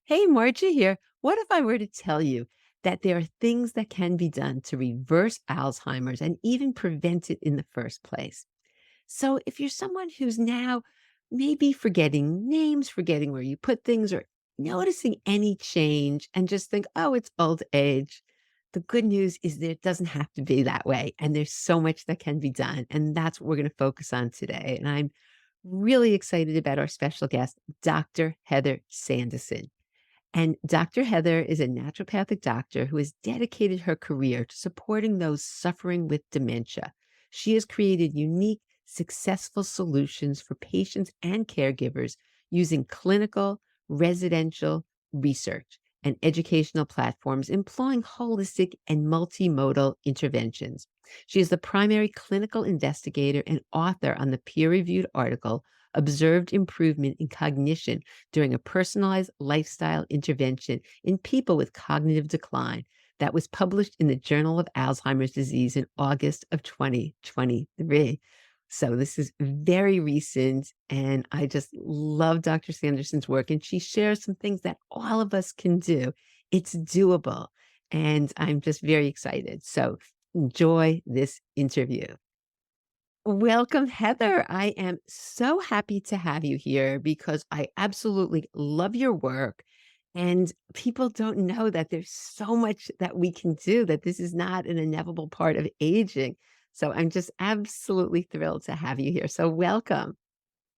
Hey, Margie here. What if I were to tell you that there are things that can be done to reverse Alzheimer's and even prevent it in the first place? So, if you're someone who's now maybe forgetting names, forgetting where you put things, or noticing any change and just think, oh, it's old age, the good news is that it doesn't have to be that way. And there's so much that can be done. And that's what we're going to focus on today. And I'm really excited about our special guest, Dr. Heather Sandison. And Dr. Heather is a naturopathic doctor who has dedicated her career to supporting those suffering with dementia. She has created unique, successful solutions for patients and caregivers using clinical, residential research and educational platforms employing holistic and multimodal interventions. She is the primary clinical investigator and author on the peer reviewed article Observed Improvement in Cognition During a Personalized Lifestyle Intervention in People with Cognitive Decline that was published in the Journal of Alzheimer's Disease in August of 2023. So this is very recent, and I just love Dr. Sanderson's work, and she shares some things that all of us can do. It's doable, and I'm just very excited. So enjoy this interview. Welcome, Heather. I am so happy to have you here because I absolutely love your work. And people don't know that there's so much that we can do, that this is not an inevitable part of aging. So I'm just absolutely thrilled to have you here. So welcome.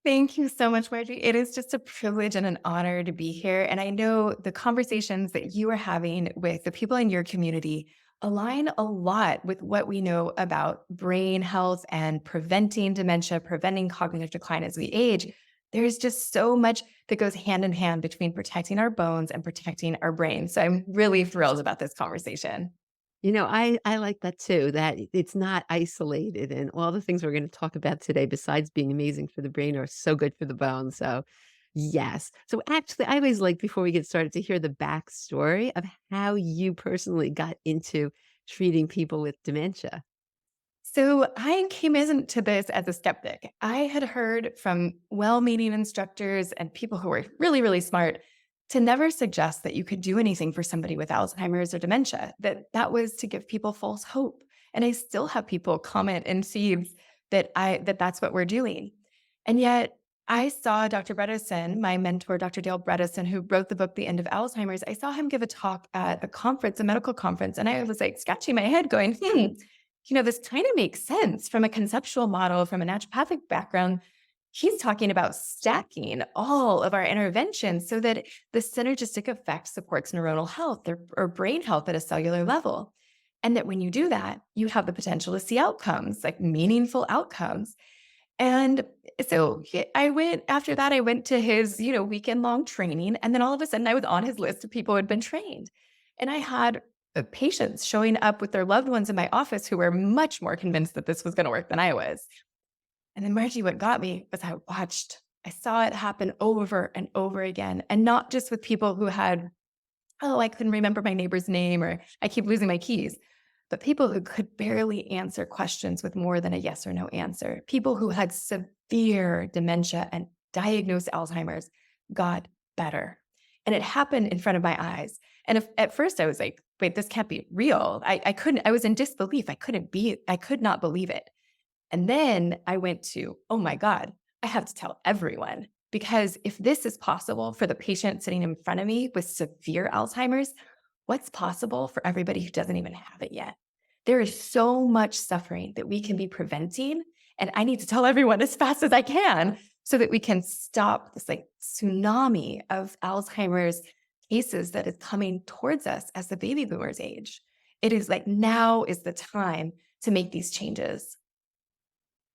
Thank you so much, Margie. It is just a privilege and an honor to be here. And I know the conversations that you are having with the people in your community align a lot with what we know about brain health and preventing dementia, preventing cognitive decline as we age. There's just so much that goes hand in hand between protecting our bones and protecting our brain. So I'm really thrilled about this conversation. I like that too, that it's not isolated and all the things we're going to talk about today, besides being amazing for the brain, are so good for the bone. So, yes. So, actually, I always like, before we get started, to hear the backstory of how you personally got into treating people with dementia. So I came into this as a skeptic. I had heard from well-meaning instructors and people who were really, really smart to never suggest that you could do anything for somebody with Alzheimer's or dementia, that was to give people false hope. And I still have people comment in feeds that's what we're doing. And yet I saw Dr. Bredesen, my mentor, Dr. Dale Bredesen, who wrote the book, The End of Alzheimer's. I saw him give a talk at a conference, a medical conference, and I was like scratching my head going, this kind of makes sense from a conceptual model, from a naturopathic background. He's talking about stacking all of our interventions so that the synergistic effect supports neuronal health or brain health at a cellular level. And that when you do that, you have the potential to see outcomes, like meaningful outcomes. And so after that, I went to his, weekend long training. And then all of a sudden I was on his list of people who had been trained. And I had patients showing up with their loved ones in my office who were much more convinced that this was going to work than I was. And then Margie, what got me was I saw it happen over and over again. And not just with people who had, oh, I couldn't remember my neighbor's name or I keep losing my keys, but people who could barely answer questions with more than a yes or no answer. People who had severe dementia and diagnosed Alzheimer's got better. And it happened in front of my eyes. And at first I was like, wait, this can't be real. I was in disbelief. I could not believe it. And then I went to, oh my God, I have to tell everyone. Because if this is possible for the patient sitting in front of me with severe Alzheimer's, what's possible for everybody who doesn't even have it yet? There is so much suffering that we can be preventing. And I need to tell everyone as fast as I can so that we can stop this like tsunami of Alzheimer's cases that is coming towards us as the baby boomers age. It is like now is the time to make these changes.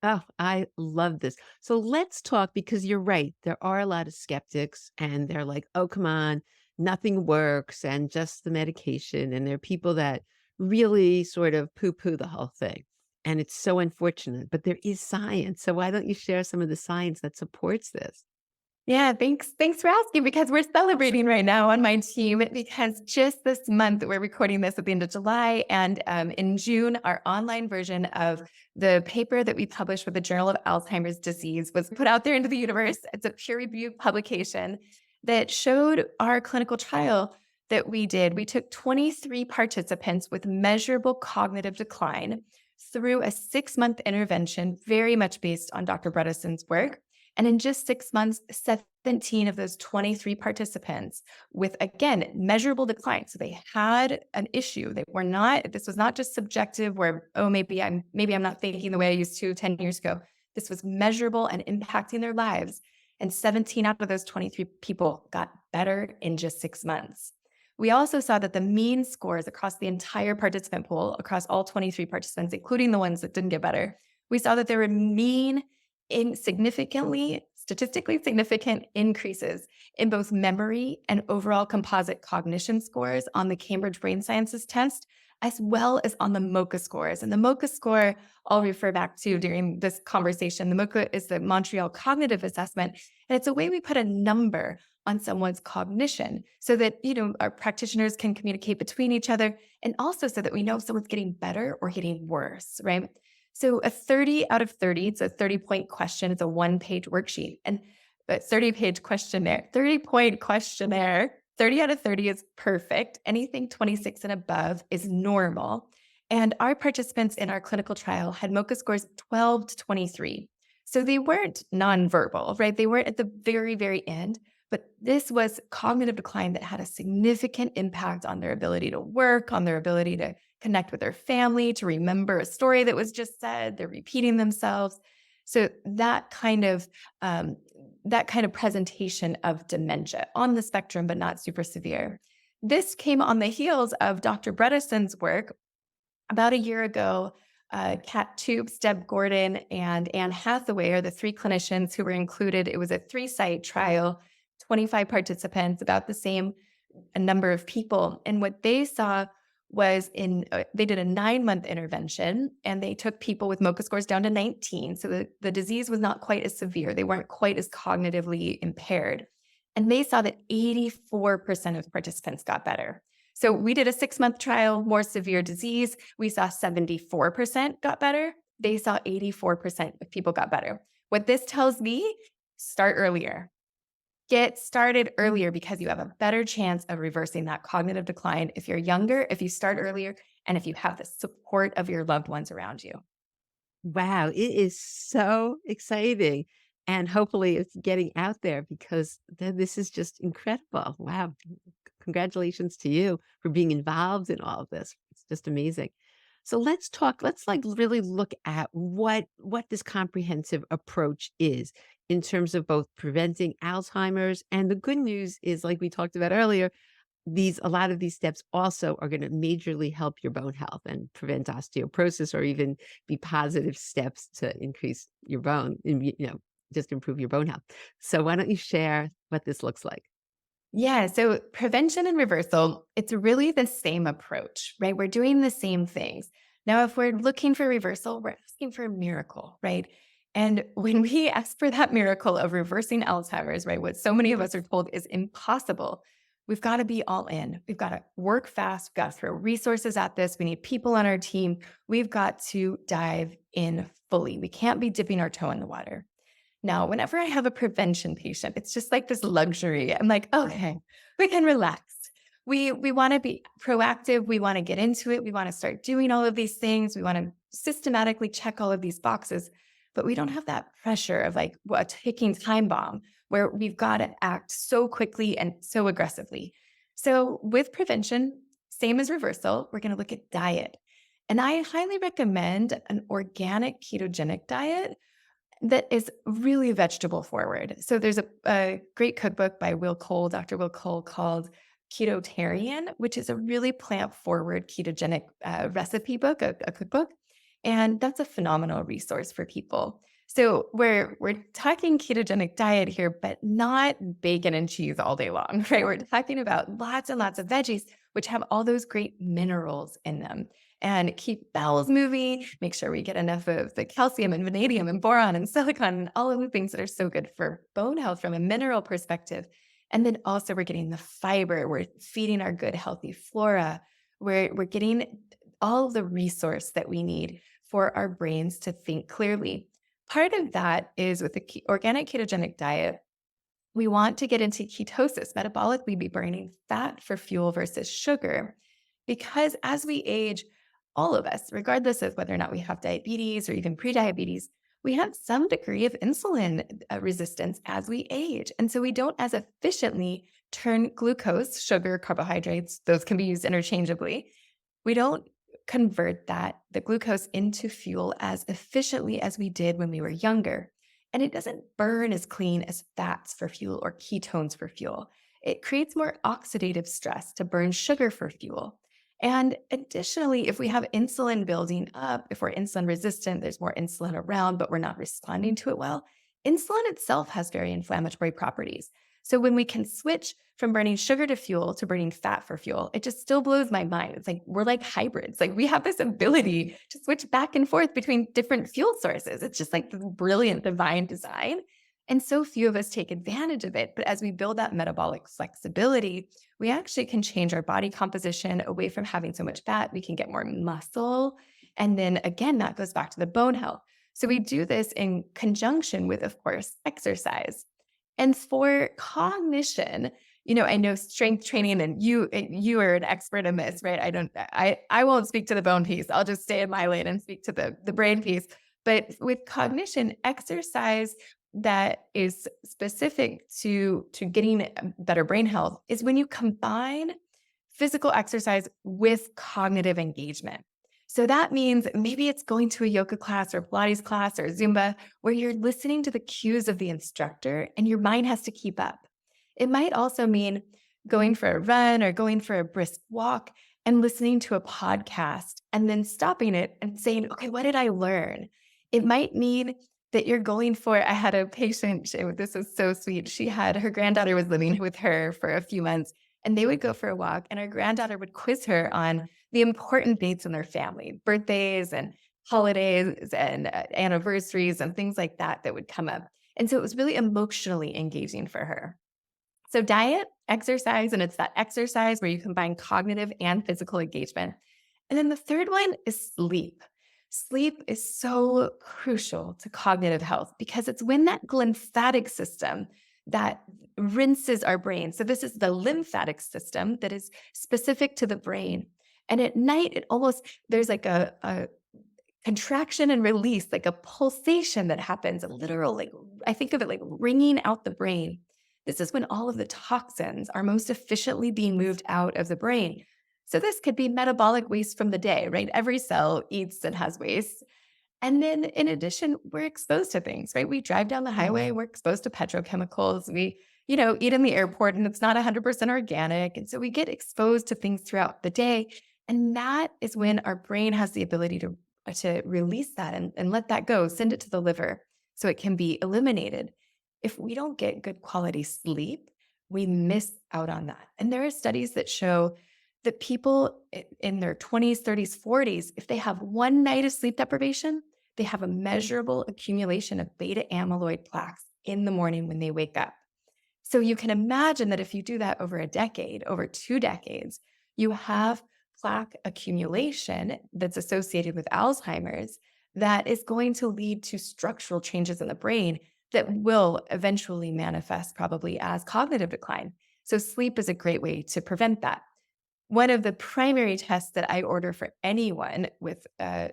Oh, I love this. So let's talk, because you're right. There are a lot of skeptics and they're like, oh, come on, nothing works and just the medication. And there are people that really sort of poo poo the whole thing. And it's so unfortunate, but there is science. So why don't you share some of the science that supports this? Yeah, thanks. Thanks for asking because we're celebrating right now on my team because just this month, we're recording this at the end of July. And in June, our online version of the paper that we published with the Journal of Alzheimer's Disease was put out there into the universe. It's a peer reviewed publication that showed our clinical trial that we did. We took 23 participants with measurable cognitive decline through a 6-month intervention, very much based on Dr. Bredeson's work. And in just 6 months, 17 of those 23 participants with, again, measurable decline. So they had an issue. This was not just subjective where, oh, maybe I'm not thinking the way I used to 10 years ago. This was measurable and impacting their lives. And 17 out of those 23 people got better in just 6 months. We also saw that the mean scores across the entire participant pool, across all 23 participants, including the ones that didn't get better, we saw that there were statistically significant increases in both memory and overall composite cognition scores on the Cambridge Brain Sciences test, as well as on the MoCA scores. And the MoCA score I'll refer back to during this conversation. The MoCA is the Montreal Cognitive Assessment, and it's a way we put a number on someone's cognition so that, our practitioners can communicate between each other, and also so that we know if someone's getting better or getting worse, right? So a 30 out of 30, it's a 30-point question. It's a one-page worksheet and a 30-page questionnaire, 30-point questionnaire. 30 out of 30 is perfect. Anything 26 and above is normal. And our participants in our clinical trial had MoCA scores 12 to 23. So they weren't nonverbal, right? They weren't at the very, very end, but this was cognitive decline that had a significant impact on their ability to work, on their ability to connect with their family, to remember a story that was just said. They're repeating themselves. So that kind of presentation of dementia on the spectrum, but not super severe. This came on the heels of Dr. Bredeson's work about a year ago. Kat Tubes, Deb Gordon, and Anne Hathaway are the three clinicians who were included. It was a 3-site trial, 25 participants, about the same number of people. And what they saw was they did a 9-month intervention, and they took people with MoCA scores down to 19. So the disease was not quite as severe. They weren't quite as cognitively impaired. And they saw that 84% of participants got better. So we did a 6-month trial, more severe disease. We saw 74% got better. They saw 84% of people got better. What this tells me, start earlier. Get started earlier because you have a better chance of reversing that cognitive decline if you're younger, if you start earlier, and if you have the support of your loved ones around you. Wow, it is so exciting. And hopefully it's getting out there because this is just incredible. Wow. Congratulations to you for being involved in all of this. It's just amazing. So let's like really look at what this comprehensive approach is in terms of both preventing Alzheimer's. And the good news is, like we talked about earlier, a lot of these steps also are going to majorly help your bone health and prevent osteoporosis or even be positive steps to increase your bone and just improve your bone health. So why don't you share what this looks like? Yeah, so prevention and reversal, it's really the same approach, right? We're doing the same things. Now, if we're looking for reversal, we're asking for a miracle, right? And when we ask for that miracle of reversing Alzheimer's, right, what so many of us are told is impossible, we've got to be all in. We've got to work fast. We've got to throw resources at this. We need people on our team. We've got to dive in fully. We can't be dipping our toe in the water. Now, whenever I have a prevention patient, it's just like this luxury. I'm like, okay, we can relax. We want to be proactive. We want to get into it. We want to start doing all of these things. We want to systematically check all of these boxes, but we don't have that pressure of like a ticking time bomb where we've got to act so quickly and so aggressively. So with prevention, same as reversal, we're going to look at diet. And I highly recommend an organic ketogenic diet that is really vegetable forward. So there's a great cookbook by Dr. Will Cole, called Ketotarian, which is a really plant forward ketogenic recipe book, a cookbook. And that's a phenomenal resource for people. So we're talking ketogenic diet here, but not bacon and cheese all day long, right? We're talking about lots and lots of veggies, which have all those great minerals in them, and keep bowels moving, make sure we get enough of the calcium and vanadium and boron and silicon and all of the things that are so good for bone health from a mineral perspective. And then also we're getting the fiber, we're feeding our good, healthy flora, we're getting all the resource that we need for our brains to think clearly. Part of that is with the organic ketogenic diet, We want to get into ketosis, metabolically be burning fat for fuel versus sugar. Because as we age, all of us, regardless of whether or not we have diabetes or even prediabetes, we have some degree of insulin resistance as we age. And so we don't as efficiently turn glucose, sugar, carbohydrates, those can be used interchangeably. We don't convert the glucose into fuel as efficiently as we did when we were younger. And it doesn't burn as clean as fats for fuel or ketones for fuel. It creates more oxidative stress to burn sugar for fuel. And additionally, if we have insulin building up, if we're insulin resistant, there's more insulin around, but we're not responding to it well. Insulin itself has very inflammatory properties. So when we can switch from burning sugar to fuel to burning fat for fuel, it just still blows my mind. It's like we're like hybrids. Like we have this ability to switch back and forth between different fuel sources. It's just like the brilliant divine design. And so few of us take advantage of it. But as we build that metabolic flexibility, we actually can change our body composition away from having so much fat. We can get more muscle. And then again, that goes back to the bone health. So we do this in conjunction with, of course, exercise. And for cognition, I know strength training and you are an expert in this, right? I won't speak to the bone piece. I'll just stay in my lane and speak to the brain piece. But with cognition, exercise that is specific to getting better brain health is when you combine physical exercise with cognitive engagement. So that means maybe it's going to a yoga class or Pilates class or Zumba where you're listening to the cues of the instructor and your mind has to keep up. It might also mean going for a run or going for a brisk walk and listening to a podcast and then stopping it and saying, okay, what did I learn? It might mean that you're going for, I had a patient, this was so sweet. Her granddaughter was living with her for a few months and they would go for a walk and her granddaughter would quiz her on the important dates in their family, birthdays and holidays and anniversaries and things like that would come up. And so it was really emotionally engaging for her. So diet, exercise, and it's that exercise where you combine cognitive and physical engagement. And then the third one is sleep. Sleep is so crucial to cognitive health because it's when that lymphatic system that rinses our brain. So this is the lymphatic system that is specific to the brain. And at night, there's like a contraction and release, like a pulsation that happens, a literal, like, I think of it like ringing out the brain. This is when all of the toxins are most efficiently being moved out of the brain. So this could be metabolic waste from the day, right? Every cell eats and has waste. And then in addition, we're exposed to things, right? We drive down the highway, we're exposed to petrochemicals. We, eat in the airport and it's not 100% organic. And so we get exposed to things throughout the day. And that is when our brain has the ability to release that and let that go, send it to the liver so it can be eliminated. If we don't get good quality sleep, we miss out on that. And there are studies that show that people in their 20s, 30s, 40s, if they have one night of sleep deprivation, they have a measurable accumulation of beta amyloid plaques in the morning when they wake up. So you can imagine that if you do that over a decade, over 2 decades, you have plaque accumulation that's associated with Alzheimer's that is going to lead to structural changes in the brain that will eventually manifest probably as cognitive decline. So sleep is a great way to prevent that. One of the primary tests that I order for anyone with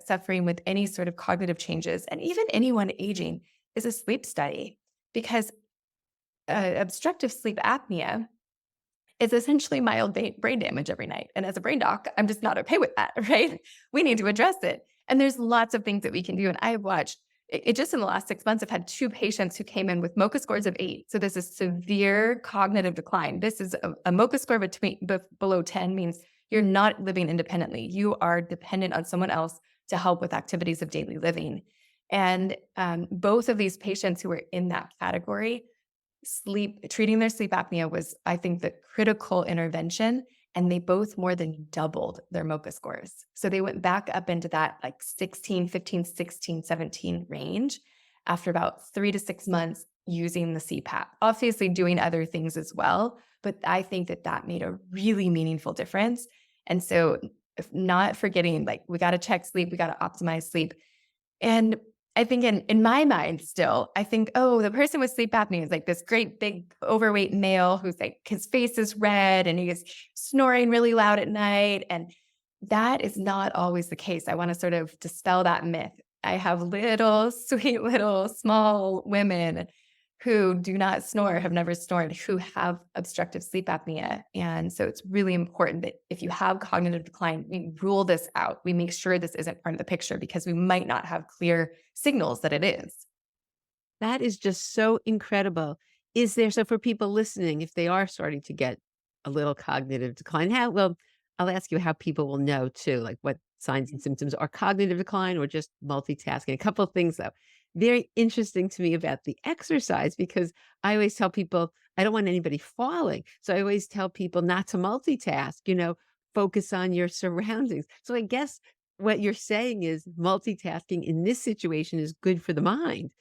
suffering with any sort of cognitive changes, and even anyone aging, is a sleep study because obstructive sleep apnea is essentially mild brain damage every night. And as a brain doc, I'm just not okay with that, right? We need to address it. And there's lots of things that we can do. And I have watched it just in the last 6 months, I've had 2 patients who came in with MoCA scores of 8. So this is severe cognitive decline. This is a MoCA score below 10 means you're not living independently. You are dependent on someone else to help with activities of daily living. And both of these patients who were in that category, treating their sleep apnea was, I think, the critical intervention. And they both more than doubled their MoCA scores. So they went back up into that like 16, 15, 16, 17 range after about 3 to 6 months using the CPAP, obviously doing other things as well. But I think that made a really meaningful difference. And so if not forgetting, like we got to check sleep, we got to optimize sleep. And I think in my mind still, I think, oh, the person with sleep apnea is like this great big overweight male who's like his face is red and he's snoring really loud at night. And that is not always the case. I want to sort of dispel that myth. I have little, sweet little small women who do not snore, have never snored, who have obstructive sleep apnea. And so it's really important that if you have cognitive decline, we rule this out. We make sure this isn't part of the picture because we might not have clear signals that it is. That is just so incredible. Is there so for people listening, if they are starting to get a little cognitive decline, how well, I'll ask you how people will know too, like what signs and symptoms are cognitive decline or just multitasking. A couple of things though. Very interesting to me about the exercise because I always tell people I don't want anybody falling. So I always tell people not to multitask, focus on your surroundings. So I guess what you're saying is multitasking in this situation is good for the mind.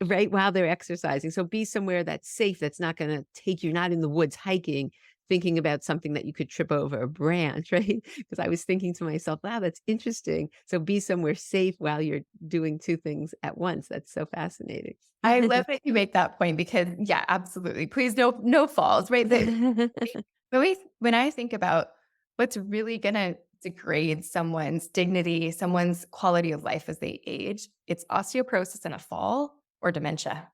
Right, while they're exercising. So be somewhere that's safe, that's not gonna take you not in the woods hiking, thinking about something that you could trip over a branch, right? Because I was thinking to myself, "Wow, that's interesting." So be somewhere safe while you're doing 2 things at once. That's so fascinating. I love that you make that point because yeah, absolutely. Please no falls, right? When I think about what's really gonna degrade someone's dignity, someone's quality of life as they age, it's osteoporosis and a fall or dementia.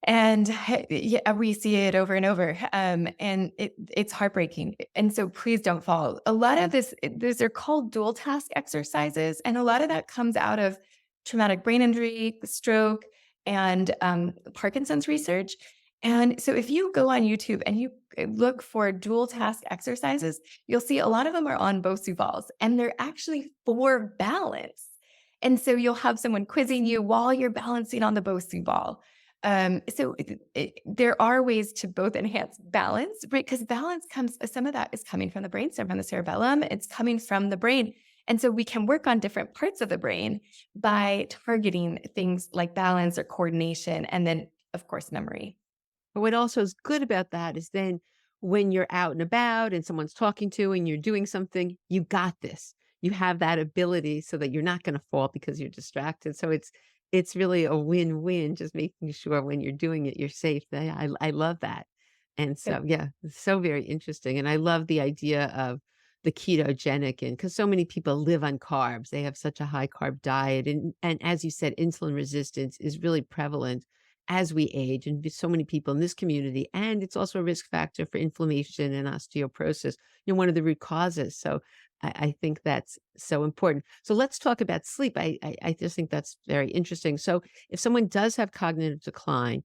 And yeah, we see it over and over, and it's heartbreaking. And so, please don't fall. A lot of these are called dual task exercises, and a lot of that comes out of traumatic brain injury, stroke, and Parkinson's research. And so, if you go on YouTube and you look for dual task exercises, you'll see a lot of them are on Bosu balls, and they're actually for balance. And so, you'll have someone quizzing you while you're balancing on the Bosu ball. There are ways to both enhance balance, right? Because balance comes, some of that is coming from the brainstem, from the cerebellum. It's coming from the brain. And so we can work on different parts of the brain by targeting things like balance or coordination, and then, of course, memory. But what also is good about that is then when you're out and about and someone's talking to and you're doing something, you got this. You have that ability so that you're not gonna fall because you're distracted. So it's really a win-win, just making sure when you're doing it, you're safe. I love that. And Good. so, yeah, it's so very interesting. And I love the idea of the ketogenic and because so many people live on carbs. They have such a high carb diet. And as you said, insulin resistance is really prevalent as we age and so many people in this community. And it's also a risk factor for inflammation and osteoporosis, one of the root causes. So I think that's so important. So let's talk about sleep. I just think that's very interesting. So if someone does have cognitive decline,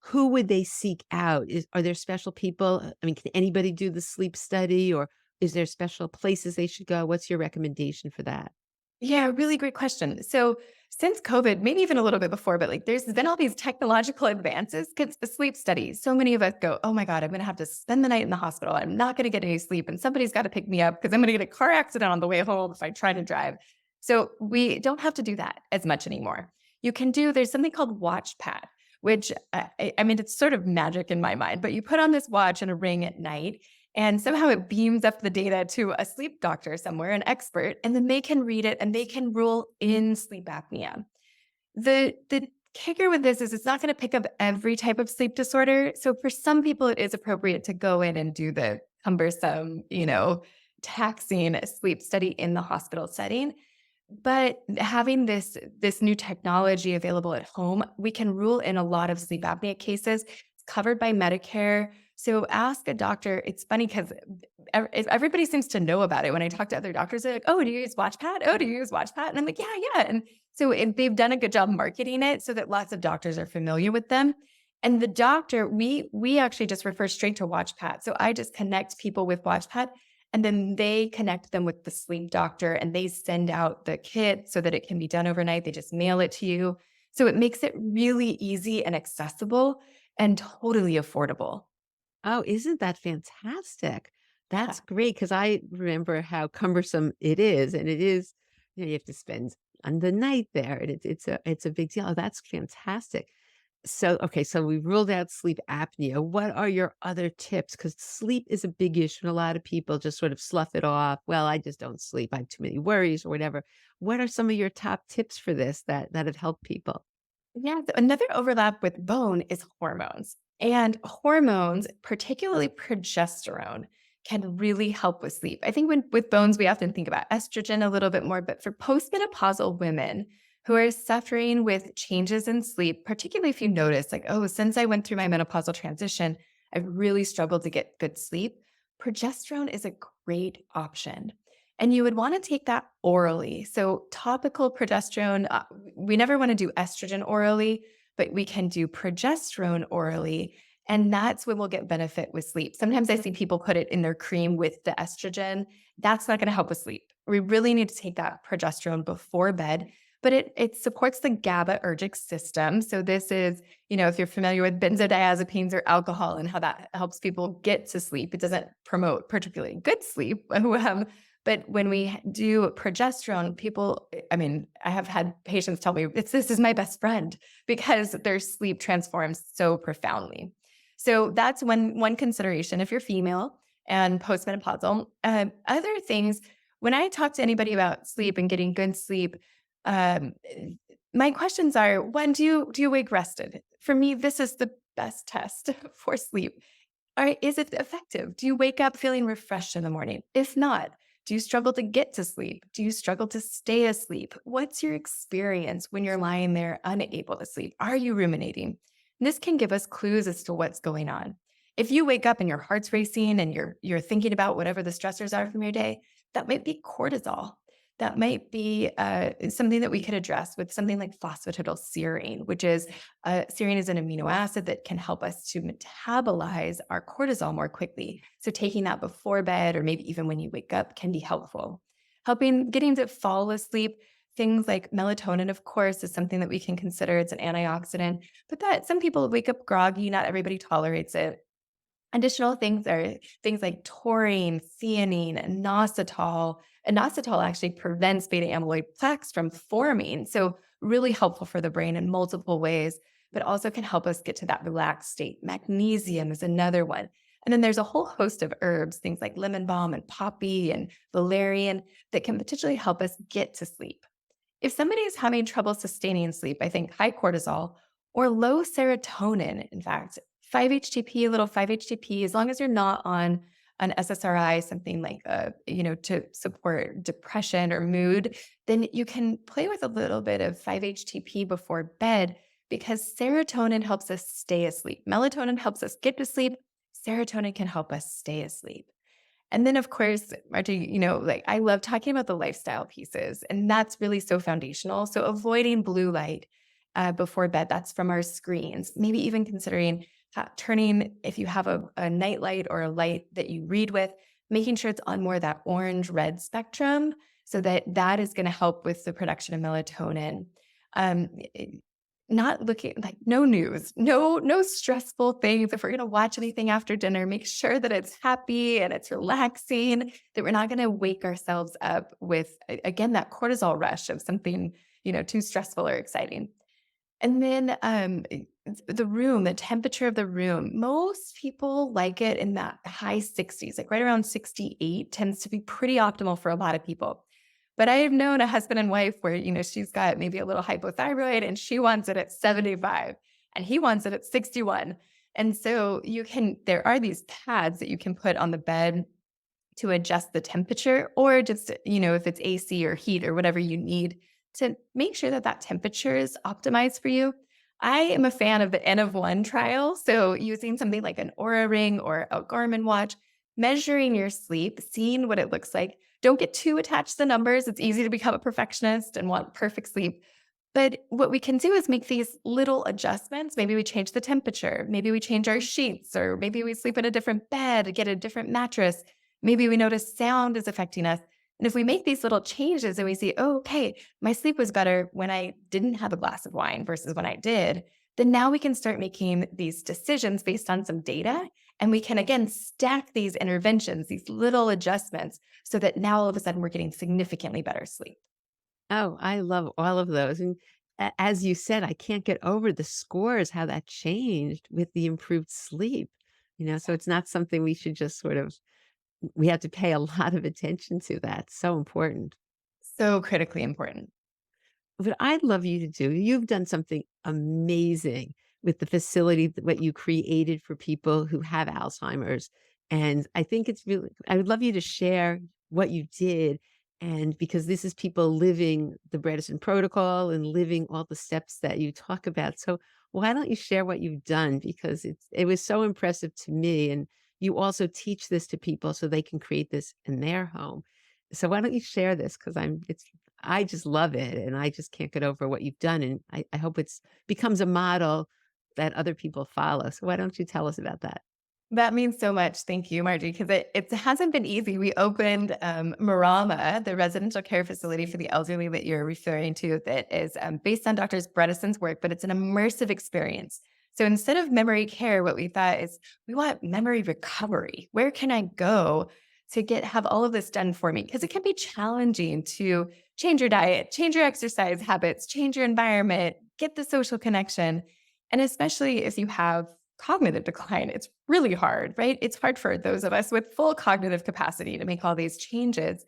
who would they seek out? Are there special people? I mean, can anybody do the sleep study or is there special places they should go? What's your recommendation for that? Yeah, really great question. So since COVID, maybe even a little bit before, but like there's been all these technological advances. Because the sleep studies, so many of us go, oh my God, I'm going to have to spend the night in the hospital. I'm not going to get any sleep. And somebody's got to pick me up because I'm going to get a car accident on the way home if I try to drive. So we don't have to do that as much anymore. There's something called watch pad, which I mean, it's sort of magic in my mind, but you put on this watch and a ring at night and somehow it beams up the data to a sleep doctor somewhere, an expert, and then they can read it and they can rule in sleep apnea. The kicker with this is it's not going to pick up every type of sleep disorder. So for some people, it is appropriate to go in and do the cumbersome, taxing sleep study in the hospital setting. But having this new technology available at home, we can rule in a lot of sleep apnea cases. It's covered by Medicare. So ask a doctor. It's funny because everybody seems to know about it. When I talk to other doctors, they're like, "Oh, do you use WatchPad? Oh, do you use WatchPad?" And I'm like, "Yeah, yeah." And so they've done a good job marketing it so that lots of doctors are familiar with them. And the doctor, we actually just refer straight to WatchPad. So I just connect people with WatchPad, and then they connect them with the sleep doctor, and they send out the kit so that it can be done overnight. They just mail it to you. So it makes it really easy and accessible and totally affordable. Oh, isn't that fantastic? Yeah. That's great because I remember how cumbersome it is, and it is, you have to spend the night there, and it's a big deal. Oh, that's fantastic. Okay, so we ruled out sleep apnea. What are your other tips? Because sleep is a big issue, and a lot of people just sort of slough it off. Well, I just don't sleep. I have too many worries or whatever. What are some of your top tips for this that have helped people? Yeah, another overlap with bone is hormones. And hormones, particularly progesterone, can really help with sleep. I think when with bones, we often think about estrogen a little bit more, but for postmenopausal women who are suffering with changes in sleep, particularly if you notice, like, oh, since I went through my menopausal transition, I've really struggled to get good sleep. Progesterone is a great option. And you would want to take that orally. So, topical progesterone, we never want to do estrogen orally, but we can do progesterone orally. And that's when we'll get benefit with sleep. Sometimes I see people put it in their cream with the estrogen. That's not going to help with sleep. We really need to take that progesterone before bed, but it supports the GABAergic system. So, this is, if you're familiar with benzodiazepines or alcohol and how that helps people get to sleep, it doesn't promote particularly good sleep. But when we do progesterone, people, I mean, I have had patients tell me this is my best friend because their sleep transforms so profoundly. So that's one consideration if you're female and postmenopausal. Other things, when I talk to anybody about sleep and getting good sleep, um, my questions are: one, do you wake rested? For me, this is the best test for sleep. All right, is it effective? Do you wake up feeling refreshed in the morning? If not, do you struggle to get to sleep? Do you struggle to stay asleep? What's your experience when you're lying there unable to sleep? Are you ruminating? This can give us clues as to what's going on. If you wake up and your heart's racing and you're thinking about whatever the stressors are from your day, that might be cortisol. That might be something that we could address with something like phosphatidylserine, which is serine is an amino acid that can help us to metabolize our cortisol more quickly. So taking that before bed or maybe even when you wake up can be helpful. Helping getting to fall asleep, things like melatonin, of course, is something that we can consider. It's an antioxidant, but that some people wake up groggy, not everybody tolerates it. Additional things are things like taurine, theanine, and inositol. Inositol actually prevents beta amyloid plaques from forming. So, really helpful for the brain in multiple ways, but also can help us get to that relaxed state. Magnesium is another one. And then there's a whole host of herbs, things like lemon balm and poppy and valerian, that can potentially help us get to sleep. If somebody is having trouble sustaining sleep, I think high cortisol or low serotonin, in fact, 5-HTP, a little 5-HTP, as long as you're not on an SSRI, something like, to support depression or mood, then you can play with a little bit of 5-HTP before bed because serotonin helps us stay asleep. Melatonin helps us get to sleep. Serotonin can help us stay asleep. And then, of course, Margie, like I love talking about the lifestyle pieces, and that's really so foundational. So, avoiding blue light before bed, that's from our screens. Maybe even considering turning, if you have a night light or a light that you read with, making sure it's on more of that orange red spectrum so that that is going to help with the production of melatonin. Um, Not looking like no news, no stressful things. If we're gonna watch anything after dinner, make sure that it's happy and it's relaxing, that we're not gonna wake ourselves up with again that cortisol rush of something, too stressful or exciting. And then the room, the temperature of the room, most people like it in that high 60s, like right around 68 tends to be pretty optimal for a lot of people. But I have known a husband and wife where, she's got maybe a little hypothyroid and she wants it at 75 and he wants it at 61. And so there are these pads that you can put on the bed to adjust the temperature or just, if it's AC or heat or whatever you need to make sure that that temperature is optimized for you. I am a fan of the N of one trial. So using something like an Aura ring or a Garmin watch, measuring your sleep, seeing what it looks like. Don't get too attached to the numbers. It's easy to become a perfectionist and want perfect sleep. But what we can do is make these little adjustments. Maybe we change the temperature. Maybe we change our sheets, or maybe we sleep in a different bed, get a different mattress. Maybe we notice sound is affecting us. And if we make these little changes and we see, oh, okay, my sleep was better when I didn't have a glass of wine versus when I did, then now we can start making these decisions based on some data. And we can, again, stack these interventions, these little adjustments, so that now all of a sudden we're getting significantly better sleep. Oh, I love all of those. And as you said, I can't get over the scores, how that changed with the improved sleep, so it's not something we should just sort of we have to pay a lot of attention to that. So important. So critically important. What I'd love you to do, you've done something amazing with the facility, what you created for people who have Alzheimer's. And I think it's really, I would love you to share what you did. And because this is people living the Bredesen protocol and living all the steps that you talk about. So why don't you share what you've done? Because it was so impressive to me. And you also teach this to people so they can create this in their home. So why don't you share this? Because I just love it, and I just can't get over what you've done, and I hope it's becomes a model that other people follow. So why don't you tell us about that? That means so much. Thank you, Margie, because it hasn't been easy. We opened Marama, the residential care facility for the elderly that you're referring to, that is based on Dr. Bredesen's work, but it's an immersive experience. So instead of memory care, what we thought is we want memory recovery. Where can I go to have all of this done for me? Because it can be challenging to change your diet, change your exercise habits, change your environment, get the social connection. And especially if you have cognitive decline, it's really hard, right? It's hard for those of us with full cognitive capacity to make all these changes.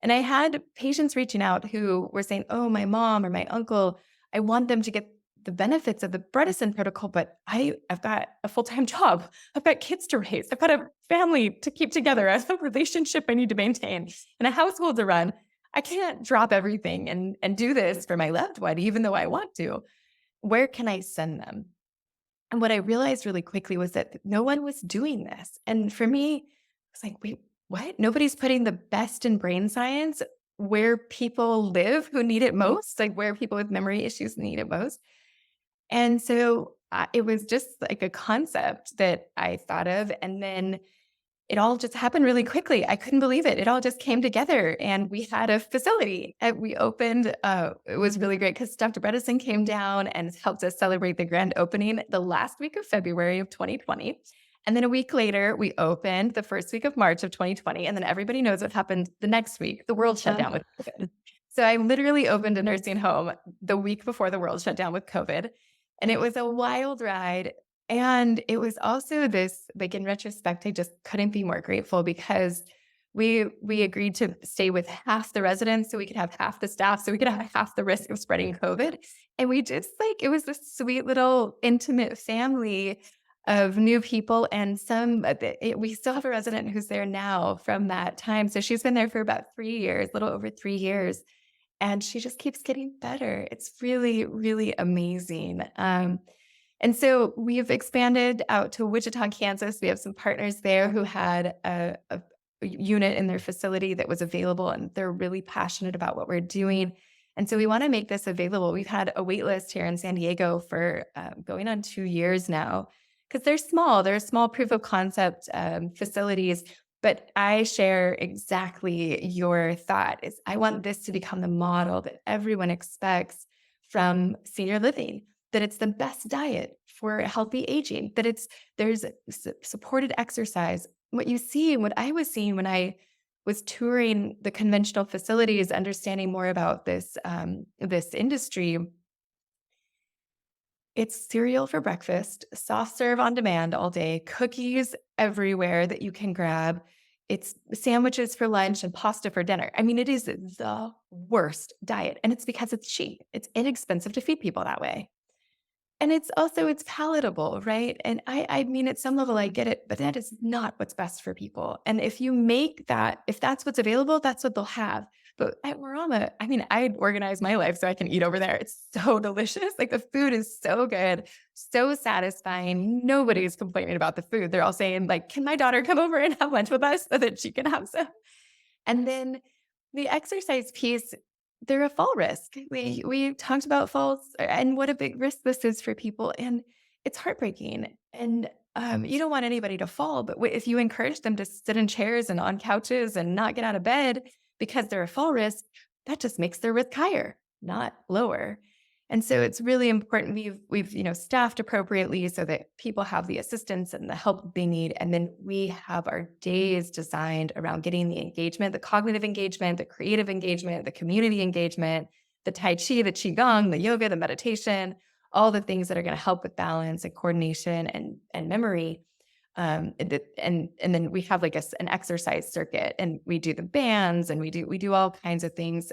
And I had patients reaching out who were saying, oh, my mom or my uncle, I want them to get the benefits of the Bredesen protocol, but I've got a full-time job. I've got kids to raise. I've got a family to keep together. I have a relationship I need to maintain and a household to run. I can't drop everything and do this for my loved one, even though I want to. Where can I send them? And what I realized really quickly was that no one was doing this. And for me, I was like, wait, what? Nobody's putting the best in brain science where people live who need it most, like where people with memory issues need it most. And so it was just like a concept that I thought of. And then it all just happened really quickly. I couldn't believe it. It all just came together and we had a facility and we opened. It was really great because Dr. Bredesen came down and helped us celebrate the grand opening the last week of February of 2020. And then a week later, we opened the first week of March of 2020. And then everybody knows what happened the next week. The world shut down with COVID. So I literally opened a nursing home the week before the world shut down with COVID. And it was a wild ride. And it was also this, like in retrospect, I just couldn't be more grateful because we agreed to stay with half the residents so we could have half the staff, so we could have half the risk of spreading COVID. And we just it was this sweet little intimate family of new people. And we still have a resident who's there now from that time. So she's been there for about 3 years, a little over 3 years. And she just keeps getting better. It's really, really amazing. And so we've expanded out to Wichita, Kansas. We have some partners there who had a unit in their facility that was available, and they're really passionate about what we're doing. And so we want to make this available. We've had a wait list here in San Diego for going on 2 years now because they're small. They're small proof of concept facilities. But I share exactly your thought is I want this to become the model that everyone expects from senior living, that it's the best diet for healthy aging, that there's supported exercise. What you see and what I was seeing when I was touring the conventional facilities, understanding more about this industry, it's cereal for breakfast, soft serve on demand all day, cookies everywhere that you can grab. It's sandwiches for lunch and pasta for dinner. I mean, it is the worst diet. And it's because it's cheap. It's inexpensive to feed people that way. And it's palatable, right? And I mean, at some level, I get it, but that is not what's best for people. And if you make that, if that's what's available, that's what they'll have. But at Marama, I mean, I organize my life so I can eat over there. It's so delicious. Like the food is so good, so satisfying. Nobody's complaining about the food. They're all saying, like, can my daughter come over and have lunch with us so that she can have some? And then the exercise piece, they're a fall risk. We talked about falls and what a big risk this is for people, and it's heartbreaking. And you don't want anybody to fall, but if you encourage them to sit in chairs and on couches and not get out of bed because they're a fall risk, that just makes their risk higher, not lower. And so it's really important we've staffed appropriately so that people have the assistance and the help they need. And then we have our days designed around getting the engagement, the cognitive engagement, the creative engagement, the community engagement, the Tai Chi, the Qigong, the yoga, the meditation, all the things that are going to help with balance and coordination and memory. And then we have like an exercise circuit, and we do the bands, and we do all kinds of things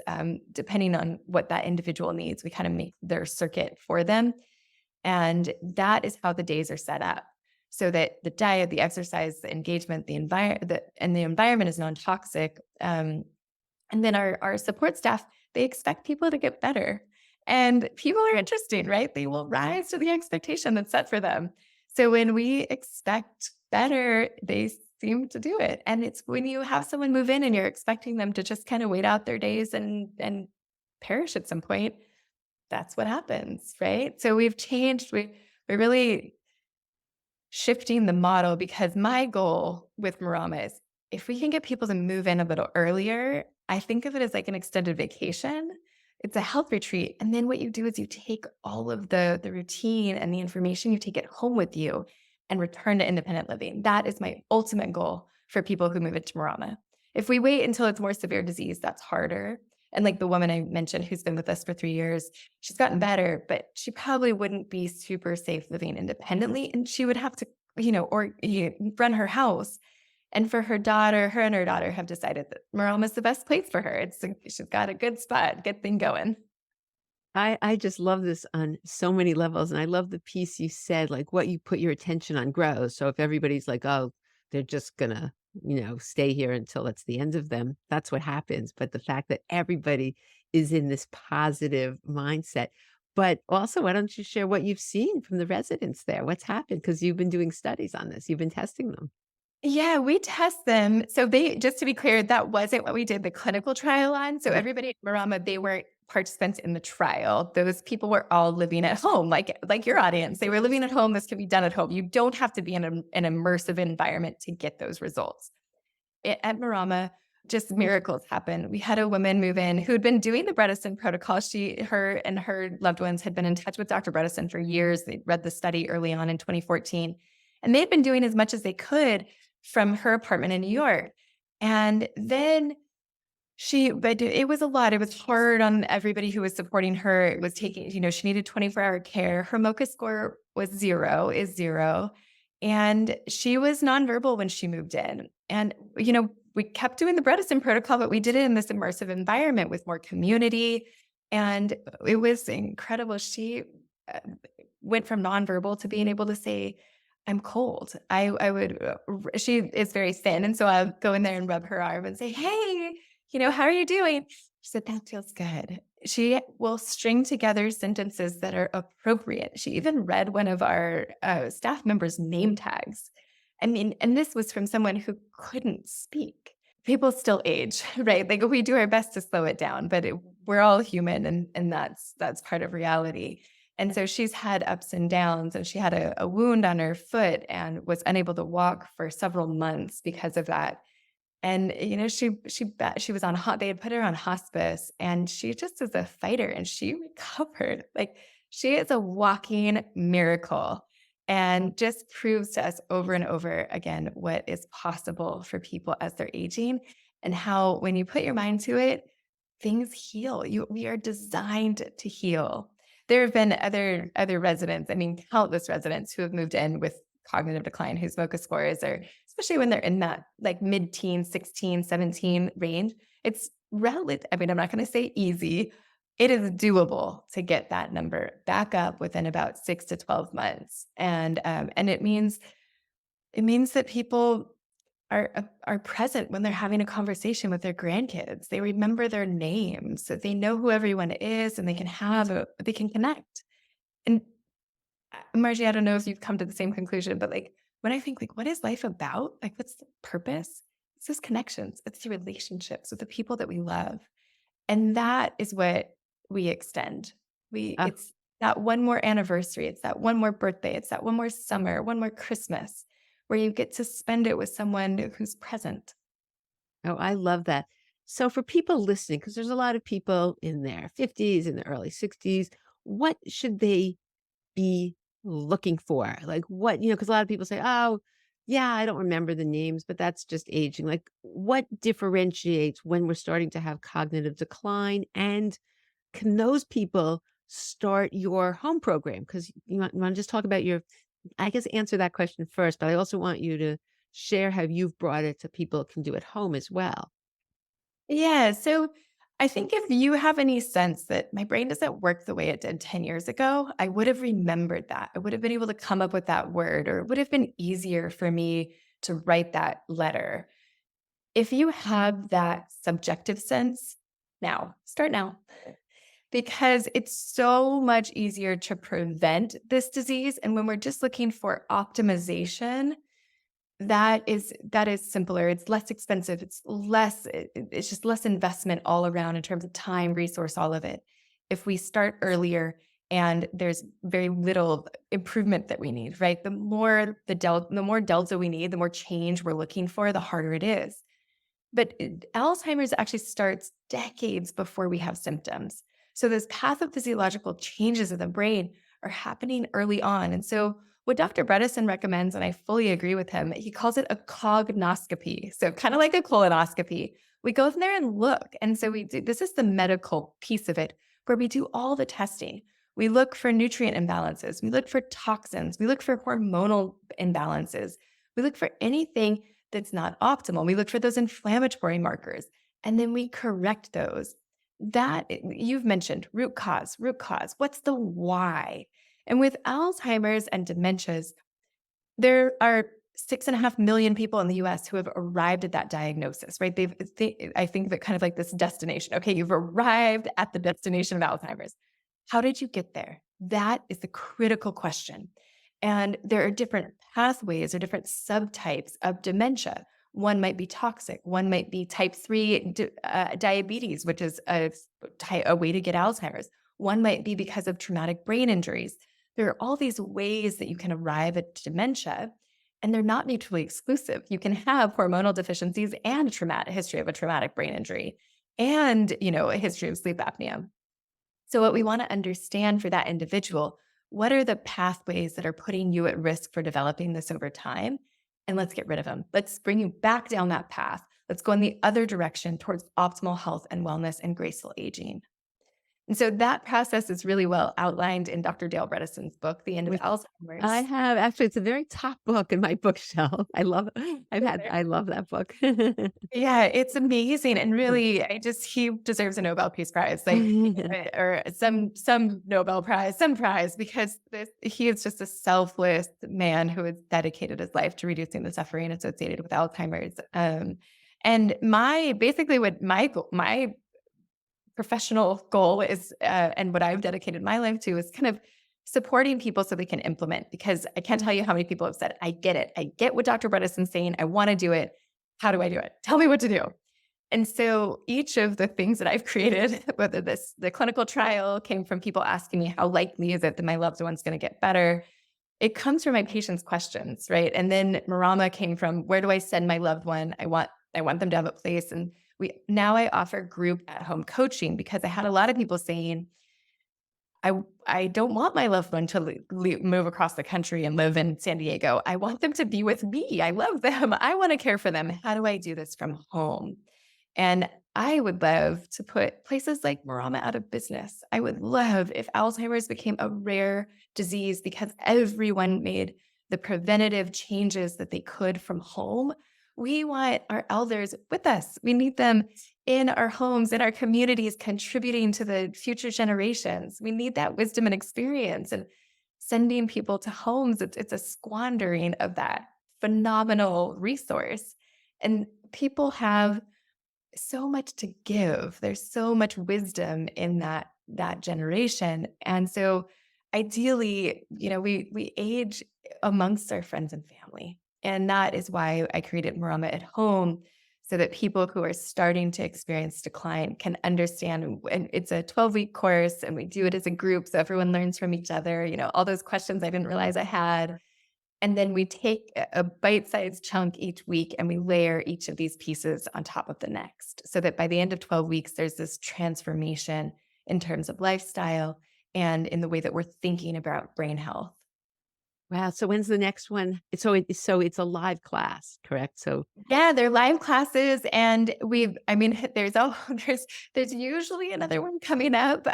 depending on what that individual needs. We kind of make their circuit for them, and that is how the days are set up, so that the diet, the exercise, the engagement, the environment is non-toxic. And then our support staff, they expect people to get better. And people are interesting, right? They will rise to the expectation that's set for them. So when we expect better, they seem to do it. And it's when you have someone move in and you're expecting them to just kind of wait out their days and perish at some point, that's what happens, right? So we've changed, we're really shifting the model, because my goal with Marama is, if we can get people to move in a little earlier, I think of it as like an extended vacation. It's a health retreat. And then what you do is you take all of the routine and the information, you take it home with you and return to independent living. That is my ultimate goal for people who move into Marama. If we wait until it's more severe disease, that's harder. And like the woman I mentioned who's been with us for 3 years, she's gotten better, but she probably wouldn't be super safe living independently. And she would have to, run her house. And for her daughter, her and her daughter have decided that Marama is the best place for her. She's got a good spot, good thing going. I just love this on so many levels, and I love the piece you said, like, what you put your attention on grows. So if everybody's like, "Oh, they're just gonna, stay here until it's the end of them," that's what happens, but the fact that everybody is in this positive mindset. But also, why don't you share what you've seen from the residents there? What's happened? Because 'Cause you've been doing studies on this, you've been testing them. Yeah, we test them. So just to be clear, that wasn't what we did the clinical trial on. So Right. everybody at Marama, they weren't participants in the trial. Those people were all living at home, like your audience. They were living at home. This can be done at home. You don't have to be in an immersive environment to get those results. At Marama, just miracles happen. We had a woman move in who had been doing the Bredesen protocol. Her and her loved ones had been in touch with Dr. Bredesen for years. They'd read the study early on in 2014, and they'd been doing as much as they could from her apartment in New York. And then but it was a lot. It was hard on everybody who was supporting her. It was taking, she needed 24-hour care. Her MoCA score was zero, is zero. And she was nonverbal when she moved in. And, we kept doing the Bredesen protocol, but we did it in this immersive environment with more community. And it was incredible. She uh, went from nonverbal to being able to say, I'm cold. I would, she is very thin. And so I'll go in there and rub her arm and say, hey, how are you doing? She said, that feels good. She will string together sentences that are appropriate. She even read one of our staff members' name tags. I mean, and this was from someone who couldn't speak. People still age, right? Like we do our best to slow it down, but we're all human, and that's part of reality. And so she's had ups and downs, and she had a wound on her foot and was unable to walk for several months because of that. And, she was on they had put her on hospice, and she just is a fighter, and she recovered. Like, she is a walking miracle, and just proves to us over and over again what is possible for people as they're aging, and how when you put your mind to it, things heal. We are designed to heal. There have been other residents, I mean, countless residents who have moved in with cognitive decline whose MoCA scores are, especially when they're in that like mid-teen, 16, 17 range, it's relative. I mean, I'm not going to say easy. It is doable to get that number back up within about 6 to 12 months. And it means that people are present when they're having a conversation with their grandkids. They remember their names, so they know who everyone is, and they can connect. And Margie, I don't know if you've come to the same conclusion, but like when I think like, what is life about? Like, what's the purpose? It's those connections. It's the relationships with the people that we love. And that is what we extend. It's that one more anniversary. It's that one more birthday. It's that one more summer, one more Christmas where you get to spend it with someone who's present. Oh, I love that. So for people listening, because there's a lot of people in their 50s, in their early 60s, what should they be looking for? Like what, because a lot of people say, "Oh, yeah, I don't remember the names, but that's just aging." Like what differentiates when we're starting to have cognitive decline and can those people start your home program? Because you want to just talk about your, I guess, answer that question first, but I also want you to share how you've brought it to people who can do at home as well. Yeah. So I think if you have any sense that my brain doesn't work the way it did 10 years ago, I would have remembered that. I would have been able to come up with that word, or it would have been easier for me to write that letter. If you have that subjective sense, now, start now, because it's so much easier to prevent this disease. And when we're just looking for optimization, that is simpler. It's less expensive. It's just less investment all around in terms of time, resource, all of it. If we start earlier and there's very little improvement that we need, right? The more delta we need, the more change we're looking for, the harder it is. But Alzheimer's actually starts decades before we have symptoms. So those pathophysiological changes of the brain are happening early on. And so what Dr. Bredesen recommends, and I fully agree with him, he calls it a cognoscopy. So kind of like a colonoscopy. We go in there and look. And so this is the medical piece of it, where we do all the testing. We look for nutrient imbalances. We look for toxins. We look for hormonal imbalances. We look for anything that's not optimal. We look for those inflammatory markers, and then we correct those. That you've mentioned root cause, root cause. What's the why? And with Alzheimer's and dementias, there are 6.5 million people in the US who have arrived at that diagnosis, right? I think of it kind of like this destination. Okay, you've arrived at the destination of Alzheimer's. How did you get there? That is the critical question. And there are different pathways or different subtypes of dementia. One might be toxic. One might be type 3 diabetes, which is a way to get Alzheimer's. One might be because of traumatic brain injuries. There are all these ways that you can arrive at dementia, and they're not mutually exclusive. You can have hormonal deficiencies and a history of a traumatic brain injury, and a history of sleep apnea. So what we want to understand for that individual, what are the pathways that are putting you at risk for developing this over time? And let's get rid of them. Let's bring you back down that path. Let's go in the other direction towards optimal health and wellness and graceful aging. And so that process is really well outlined in Dr. Dale Bredesen's book, The End of Which I Alzheimer's. have actually, it's a very top book in my bookshelf. I love I love that book. Yeah, it's amazing, and really, he deserves a Nobel Peace Prize, or some Nobel Prize, some prize, because he is just a selfless man who has dedicated his life to reducing the suffering associated with Alzheimer's. And what my professional goal is, and what I've dedicated my life to, is kind of supporting people so they can implement. Because I can't tell you how many people have said, "I get it. I get what Dr. Bredesen's saying. I want to do it. How do I do it? Tell me what to do." And so each of the things that I've created, whether the clinical trial came from people asking me, how likely is it that my loved one's going to get better? It comes from my patients' questions, right? And then Marama came from, where do I send my loved one? I want them to have a place. And I offer group at home coaching, because I had a lot of people saying, I don't want my loved one to move across the country and live in San Diego. I want them to be with me. I love them. I want to care for them. How do I do this from home? And I would love to put places like Marama out of business. I would love if Alzheimer's became a rare disease because everyone made the preventative changes that they could from home. We want our elders with us. We need them in our homes, in our communities, contributing to the future generations. We need that wisdom and experience. And sending people to homes, it's a squandering of that phenomenal resource. And people have so much to give. There's so much wisdom in that generation. And so ideally, we age amongst our friends and family. And that is why I created Marama at Home, so that people who are starting to experience decline can understand. And it's a 12-week course, and we do it as a group, so everyone learns from each other, all those questions I didn't realize I had. And then we take a bite-sized chunk each week, and we layer each of these pieces on top of the next, so that by the end of 12 weeks, there's this transformation in terms of lifestyle and in the way that we're thinking about brain health. Wow, so when's the next one? So it's a live class, correct? So Yeah, they're live classes and I mean, there's all there's usually another one coming up.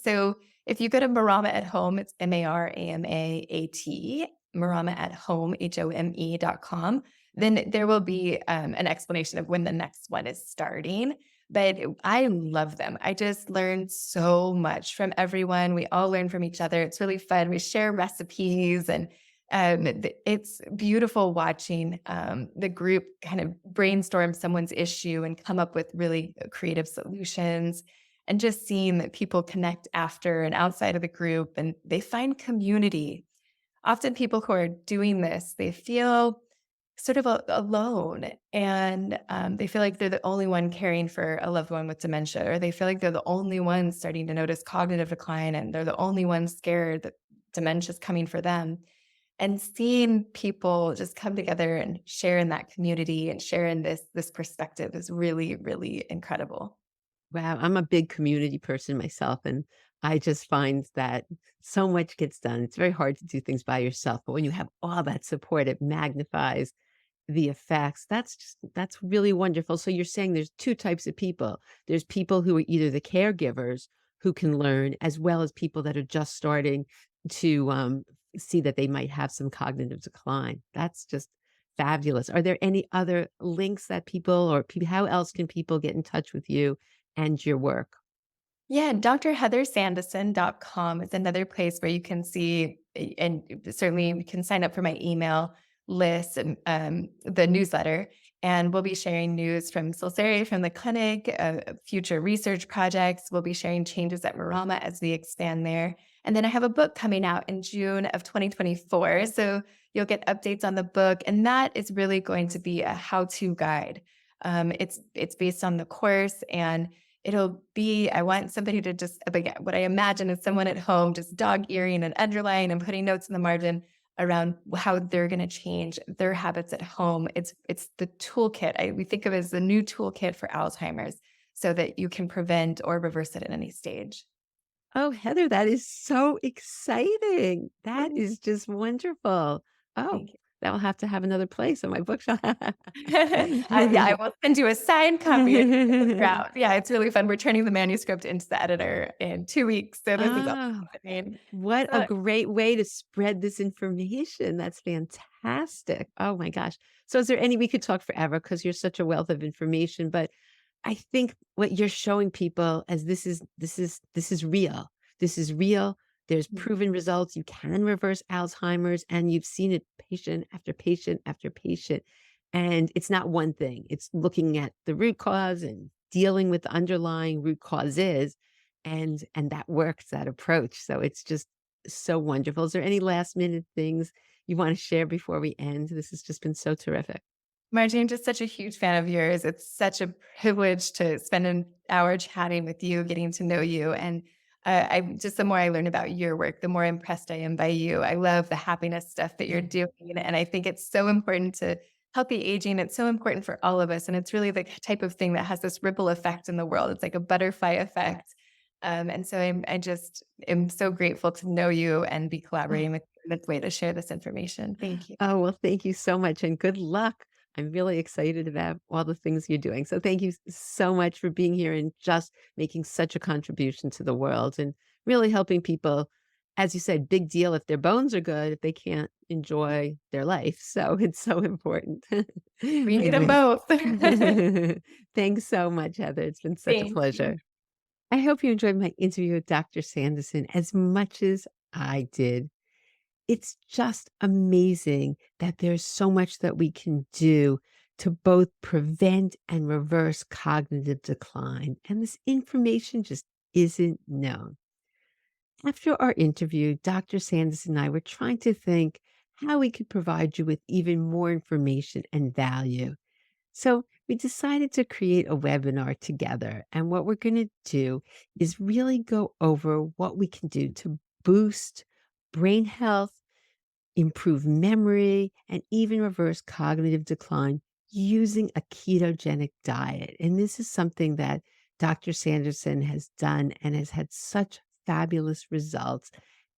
So if you go to Marama at Home, it's Maramaat, Marama at Home, HOME.com, then there will be an explanation of when the next one is starting. But I love them. I just learned so much from everyone. We all learn from each other. It's really fun. We share recipes and it's beautiful watching the group kind of brainstorm someone's issue and come up with really creative solutions, and just seeing that people connect after and outside of the group and they find community. Often people who are doing this, they feel sort of alone, and they feel like they're the only one caring for a loved one with dementia, or they feel like they're the only ones starting to notice cognitive decline and they're the only ones scared that dementia is coming for them. And seeing people just come together and share in that community and share in this perspective is really, really incredible. wow, I'm a big community person myself, and I just find that so much gets done. It's very hard to do things by yourself, but when you have all that support, it magnifies the effects. That's really wonderful. So you're saying there's 2 types of people. There's people who are either the caregivers who can learn, as well as people that are just starting to, see that they might have some cognitive decline. That's just fabulous. Are there any other links that people or how else can people get in touch with you and your work? Yeah, drheathersandison.com is another place where you can see, and certainly you can sign up for my email list and the newsletter. And we'll be sharing news from Silsari, from the clinic, future research projects. We'll be sharing changes at Marama as we expand there. And then I have a book coming out in June of 2024. So you'll get updates on the book. And that is really going to be a how-to guide. It's based on the course, and it'll be, I want somebody to just, like, what I imagine is someone at home just dog earing and underlying and putting notes in the margin around how they're going to change their habits at home. It's the toolkit. We think of it as the new toolkit for Alzheimer's, so that you can prevent or reverse it at any stage. Oh, Heather, that is so exciting. That Mm, is just wonderful. Oh, thank you. that will have to have another place on my bookshelf. Yeah, I will send you a signed copy of the draft. Yeah, it's really fun. We're turning the manuscript into the editor in 2 weeks. So this is all Oh, happening. what a So great way to spread this information. That's fantastic. Oh my gosh. So is there any we could talk forever because you're such a wealth of information, but I think what you're showing people as this is real. This is real. There's proven results. You can reverse Alzheimer's, and you've seen it patient after patient after patient. And it's not one thing. It's looking at the root cause and dealing with the underlying root causes, and that works, that approach. So it's just so wonderful. Is there any last minute things you want to share before we end? This has just been so terrific. Margie, I'm just such a huge fan of yours. It's such a privilege to spend an hour chatting with you, getting to know you. And I just, the more I learn about your work, the more impressed I am by you. I love the happiness stuff that you're doing. And I think it's so important to healthy aging. It's so important for all of us. And it's really the type of thing that has this ripple effect in the world. It's like a butterfly effect. And so I just am so grateful to know you and be collaborating with you in this way to share this information. Thank you. Oh, well, thank you so much and good luck. I'm really excited about all the things you're doing. So thank you so much for being here and just making such a contribution to the world and really helping people. As you said, big deal if their bones are good, if they can't enjoy their life. So it's so important. We need them Anyway, both. thanks so much, Heather. It's been such a Thank you. pleasure. I hope you enjoyed my interview with Dr. Sandison as much as I did. It's just amazing that there's so much that we can do to both prevent and reverse cognitive decline. And this information just isn't known. After our interview, Dr. Sanders and I were trying to think how we could provide you with even more information and value. So we decided to create a webinar together. And what we're going to do is really go over what we can do to boost brain health, improve memory, and even reverse cognitive decline using a ketogenic diet. And this is something that Dr. Sanderson has done and has had such fabulous results.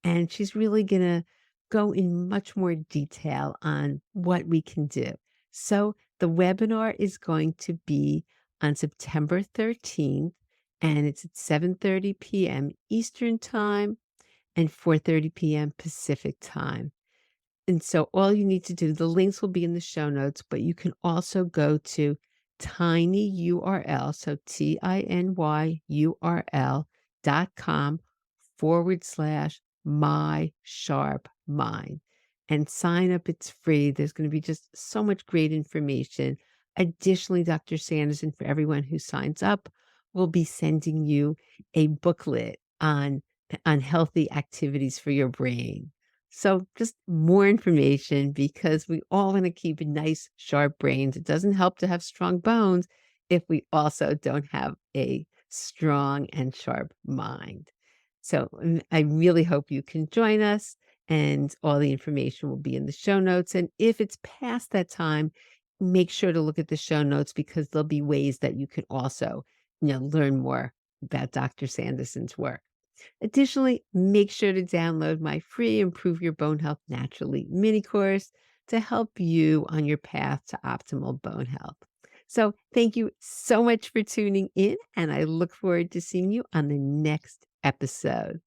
And she's really going to go in much more detail on what we can do. So the webinar is going to be on September 13th, and it's at 7:30 p.m. Eastern Time and 4:30 p.m. Pacific Time. And so all you need to do, the links will be in the show notes, but you can also go to tinyurl, so tinyurl.com/my sharp mind and sign up. It's free. There's going to be just so much great information. Additionally, Dr. Sandison, for everyone who signs up, will be sending you a booklet on healthy activities for your brain. So just more information because we all want to keep nice, sharp brains. It doesn't help to have strong bones if we also don't have a strong and sharp mind. So I really hope you can join us, and all the information will be in the show notes. And if it's past that time, make sure to look at the show notes because there'll be ways that you can also, learn more about Dr. Sandison's work. Additionally, make sure to download my free Improve Your Bone Health Naturally mini course to help you on your path to optimal bone health. So, thank you so much for tuning in, and I look forward to seeing you on the next episode.